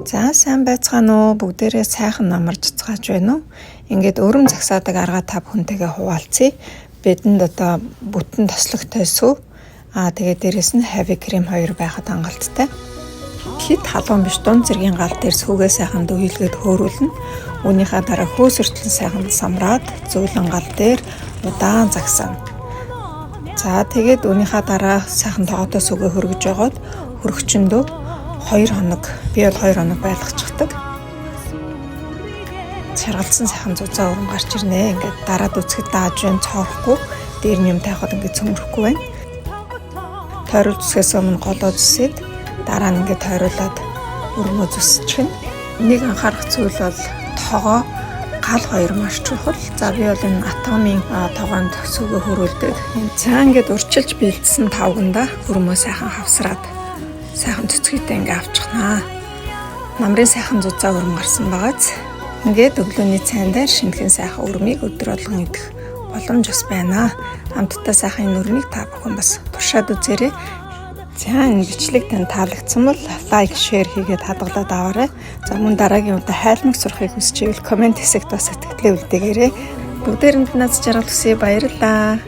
За сайн байцгаана уу? Бүгдээрээ сайхан намарч цацгааж байна уу? Ингээд өрөм загсаадаг арга та бүхэнтэйгээ хуваалцъя. Бидэнд одоо бүтэн тослогтой сүв. Тэгээд дээрэс нь heavy cream 2 байхад хангалттай. Хит халуун биш дунд зэргийн гал дээр сүгээ сайхан дүүйлгээд хөөрүүлнэ. Үүнийхээ дараа хөөсөртлөн сайхан самраад зөөлөн гал дээр удаан загсаана. За тэгээд үүнийхээ дараа сайхан тооготой сүгээ хөргөж жогоод хөргөчөндөө 2 хоног, би бол 2 хоног байлгачихдаг. Чаргалсан сайхан зузаан өрөн гарч ирнэ. Ингээд дараад үсгэд дааж байна, цоорохгүй. Дээр нь юм тайхад ингээд цөмөрөхгүй байна. Тойрол зүсгээс өмнө голоо зүсээд дараа нь ингээд тойруулаад өргөө зүсчихнэ. Нэг анхаарах зүйл бол тоогоо гал 2 маш чухал. За би бол энэ атомын тоогоонд сүгээ хөрүүлдэг. За ингээд урчилж бэлдсэн тавганда өрмөө сайхан хавсраад сайхан цэцгийтэй ингээ авчихнаа. Намрын сайхан зузаан өрөм гарсан байгааз. Ингээд өглөөний цайн дээр шинэхэн сайхан өрмийг өдөр болгон идэх боломж бас байна. Хамтдаа сайхан энэ өрмийг та бүхэн бас туршаад үзээрэй. За энэ бичлэг танд таалагдсан бол лайк, шеэр хийгээд хадгалаад аваарай. За мөн дараагийн удаа хайлмаг сурахыг хүсчихвэл комент хэсэгт бас сэтгэлээ үлдээгээрэй. Бүгдээрэнд наз жаргал хүсье, баярлалаа.